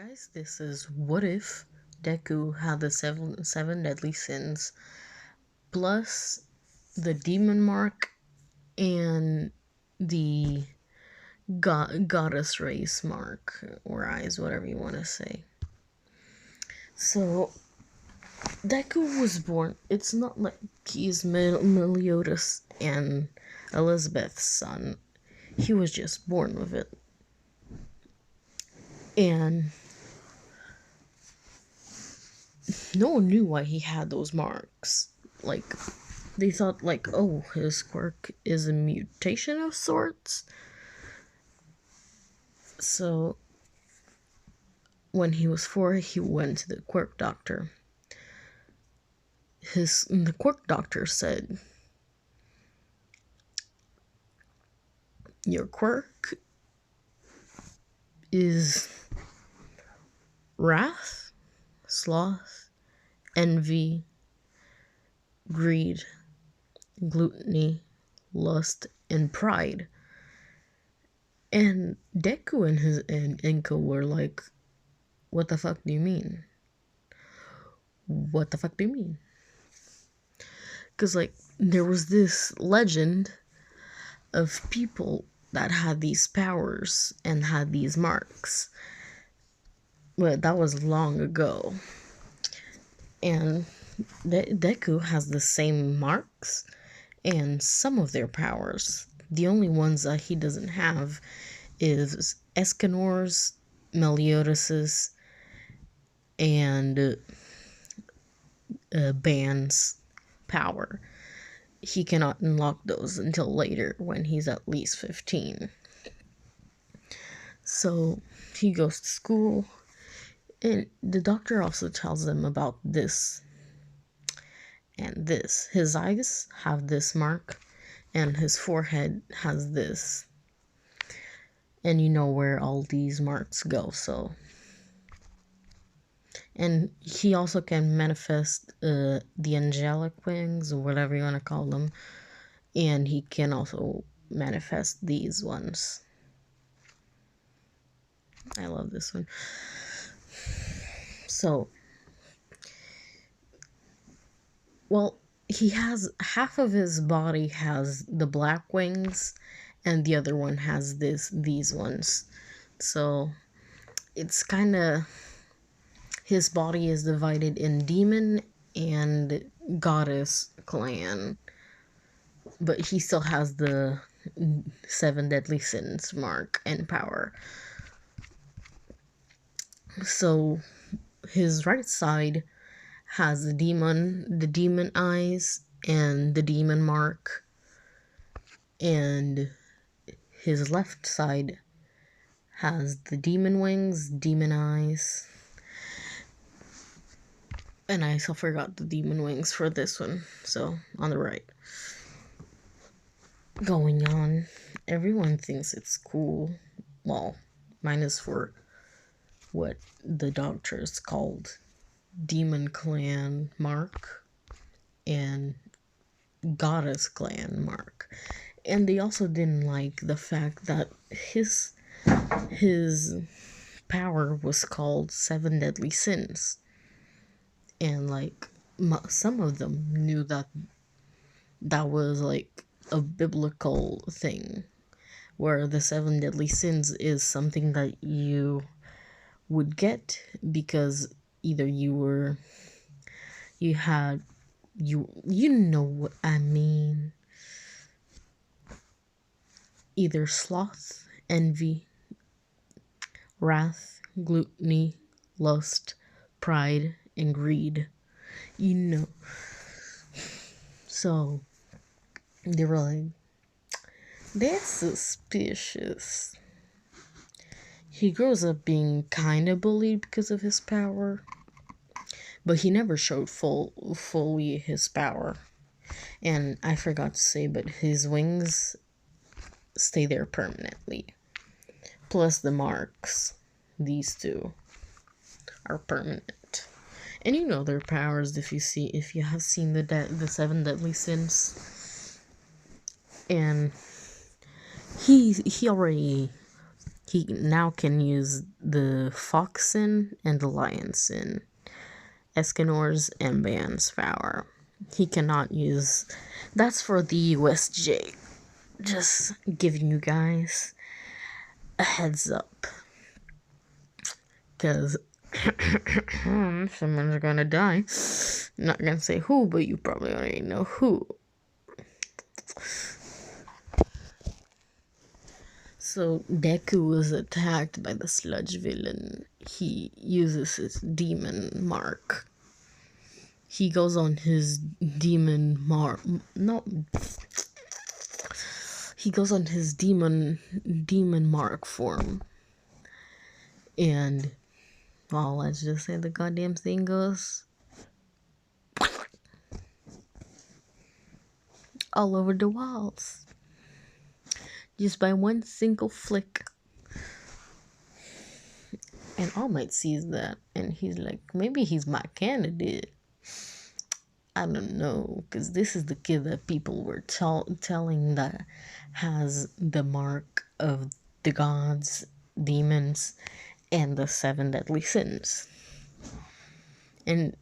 Guys, this is what if Deku had the seven deadly sins plus the demon mark and the goddess race mark or eyes, whatever you want to say. So Deku was born. It's not like he's Meliodas and Elizabeth's son. He was just born with it, and no one knew why he had those marks. Like, they thought, like, oh, his quirk is a mutation of sorts. So when he was 4, he went to the quirk doctor. The quirk doctor said, your quirk is wrath, sloth, envy, greed, gluttony, lust, and pride. And Deku and Inko were like, what the fuck do you mean? What the fuck do you mean? Because, like, there was this legend of people that had these powers and had these marks. But that was long ago. And Deku has the same marks and some of their powers. The only ones that he doesn't have is Escanor's, Meliodas's, and Ban's power. He cannot unlock those until later when he's at least 15. So he goes to school, and the doctor also tells them about this and this. His eyes have this mark, and his forehead has this. And you know where all these marks go, so. And he also can manifest the angelic wings, or whatever you want to call them. And he can also manifest these ones. I love this one. So, well, he has half of his body has the black wings, and the other one has these ones. So it's kind of, his body is divided in demon and goddess clan, but he still has the 7 deadly sins mark and power. So his right side has the demon eyes and the demon mark, and his left side has the demon wings, demon eyes, and I still forgot the demon wings for this one, so on the right. Going on, everyone thinks it's cool, well, minus for what the doctors called demon clan mark and goddess clan mark. And they also didn't like the fact that his power was called 7 deadly sins, and like some of them knew that was like a biblical thing, where the 7 deadly sins is something that you would get because either you know what I mean, either sloth, envy, wrath, gluttony, lust, pride, and greed. You know. So they were like, that's suspicious. He grows up being kind of bullied because of his power, but he never showed fully his power. And I forgot to say, but his wings stay there permanently. Plus the marks, these two are permanent. And you know their powers if you have seen the 7 deadly sins. And he already He now can use the Fox Sin and the Lion Sin, Escanor's and Ban's power. He cannot use. That's for the USJ. Just giving you guys a heads up. Because someone's gonna die. I'm not gonna say who, but you probably already know who. So Deku was attacked by the sludge villain. He uses his demon mark. He goes on his demon mark. No. He goes on his demon mark form. And, well, let's just say the goddamn thing goes all over the walls. Just by one single flick. And All Might sees that, and he's like, maybe he's my candidate. I don't know, because this is the kid that people were telling that has the mark of the gods, demons, and the 7 deadly sins. And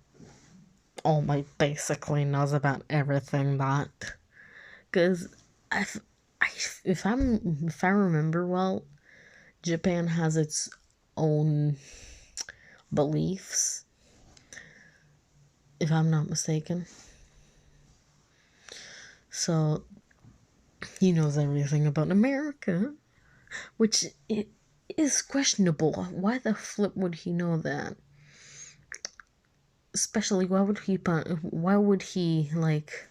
All Might basically knows about everything that, because if I remember well, Japan has its own beliefs, if I'm not mistaken. So he knows everything about America, which it is questionable. Why the flip would he know that? Especially, why would he like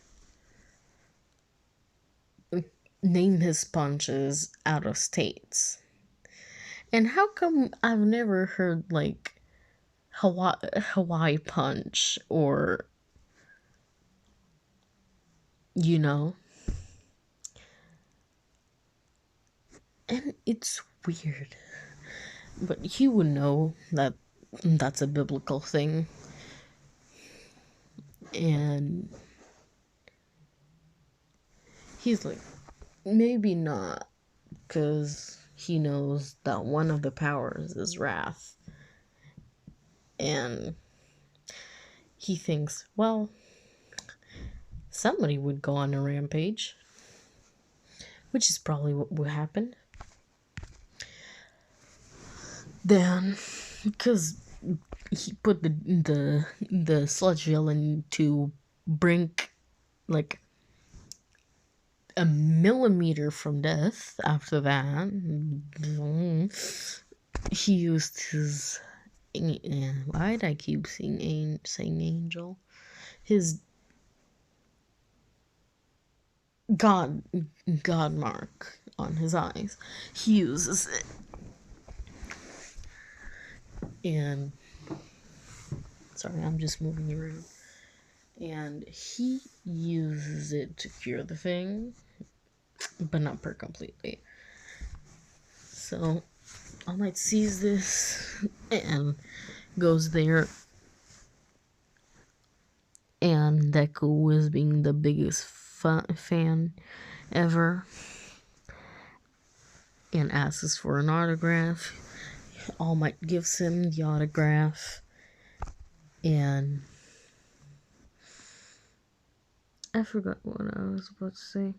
name his punches out of states? And how come I've never heard like Hawaii punch, or you know? And it's weird, but he would know that that's a biblical thing. And he's like, maybe not, because he knows that one of the powers is wrath. And he thinks, well, somebody would go on a rampage, which is probably what would happen. Then, because he put the sludge villain to brink like a millimeter from death. After that, he used his, why did I keep saying angel? His god mark on his eyes. He uses it, and sorry, I'm just moving around. And he uses it to cure the thing, but not per completely. So All Might sees this and goes there, and Deku was being the biggest fan ever, and asks for an autograph. All Might gives him the autograph, and I forgot what I was about to say.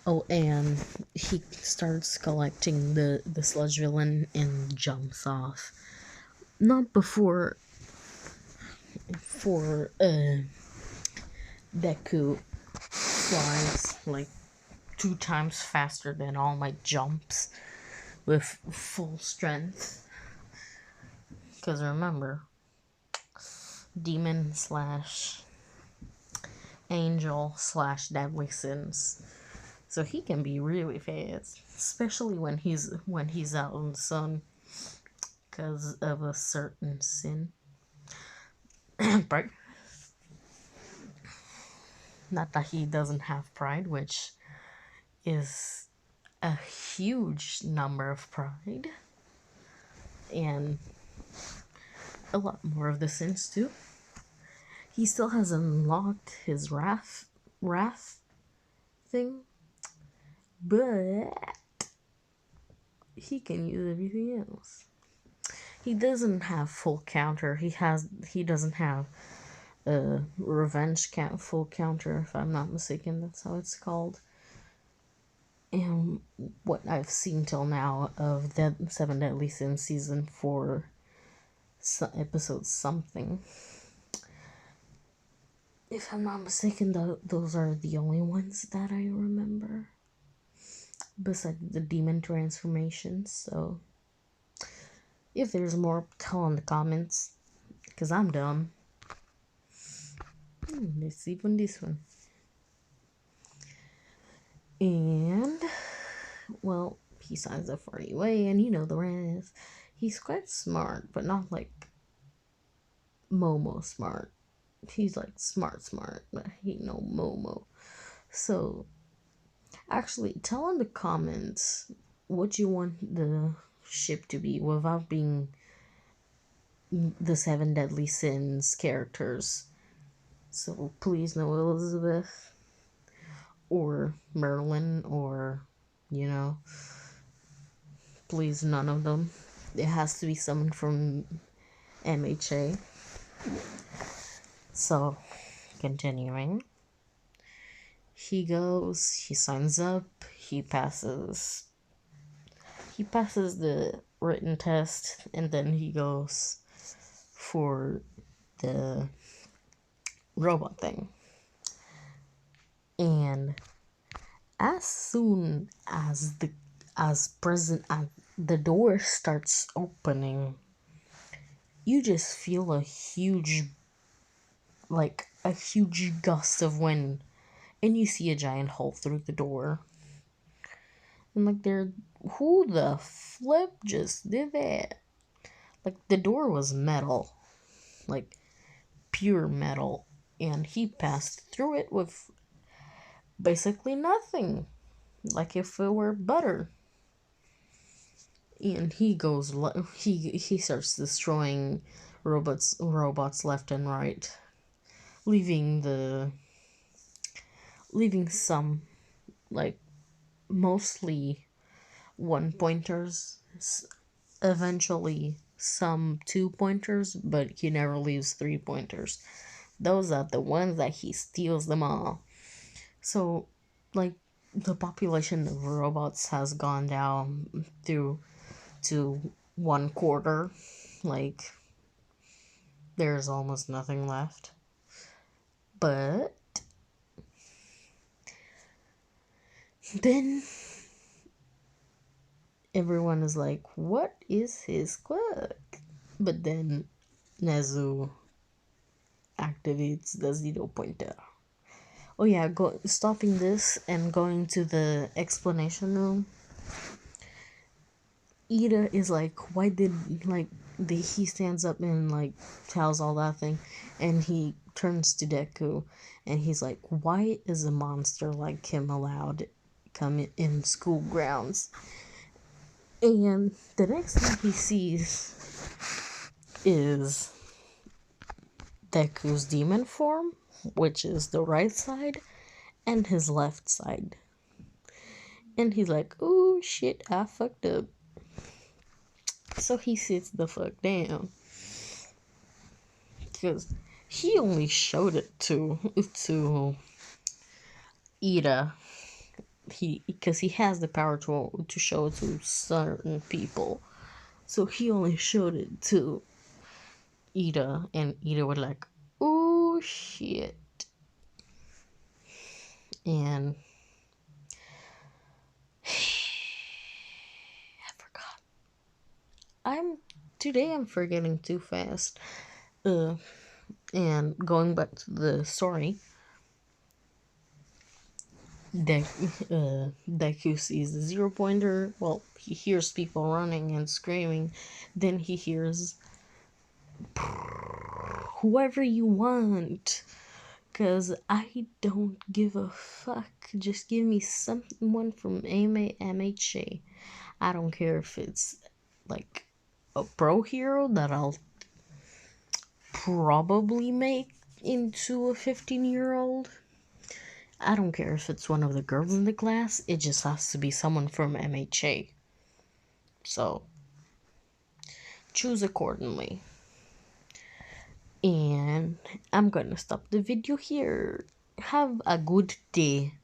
Oh, and he starts collecting the sludge villain and jumps off. Not before Deku flies like 2 times faster than All Might jumps with full strength. Because remember, demon / angel / deadly sins. So he can be really fast, especially when he's out in the sun, because of a certain sin. Right? Not that he doesn't have pride, which is a huge number of pride, and a lot more of the sins too. He still hasn't unlocked his wrath thing, but he can use everything else. He doesn't have full counter. He doesn't have a revenge count full counter, if I'm not mistaken. That's how it's called. And what I've seen till now of the Seven Deadly Sins season 4, episode something. If I'm not mistaken, those are the only ones that I remember. Besides the demon transformations, so if there's more, tell in the comments, because I'm dumb. Let's even this one. And, well, he signs up for UA, and you know the rest. He's quite smart, but not like Momo smart. He's like smart, but he no Momo. So, actually, tell in the comments what you want the ship to be without being the Seven Deadly Sins characters. So please no Elizabeth or Merlin or, you know, please none of them. It has to be someone from MHA. So, continuing. He goes, he signs up, he passes the written test, and then he goes for the robot thing. And as soon as the door starts opening, you just feel a huge gust of wind, and you see a giant hole through the door. And like, who the flip just did that? Like, the door was metal, like pure metal, and he passed through it with basically nothing, like if it were butter. And he goes, he starts destroying robots left and right, leaving some, like, mostly 1-pointers, eventually some 2-pointers, but he never leaves 3-pointers. Those are the ones that he steals them all. So, like, the population of robots has gone down to 1/4. Like, there's almost nothing left. But then everyone is like, what is his quirk? But then Nezu activates the 0-pointer. Oh yeah, stopping this and going to the explanation room. Ida is like, why did, like, he stands up and, like, tells all that thing, and he turns to Deku, and he's like, why is a monster like him allowed to come in school grounds? And the next thing he sees is Deku's demon form, which is the right side, and his left side. And he's like, oh shit, I fucked up. So he sits the fuck down. Because he only showed it to Ida. Because he has the power to show it to certain people. So he only showed it to Ida, and Ida was like, oh shit. And I forgot. I'm forgetting too fast. And going back to the story, Deku sees the 0-pointer. Well, he hears people running and screaming. Then he hears, whoever you want, cause I don't give a fuck. Just give me someone from MHA. I don't care if it's like a pro hero that I'll probably make into a 15-year-old. I don't care if it's one of the girls in the class. It just has to be someone from MHA. So choose accordingly. And I'm gonna stop the video here. Have a good day.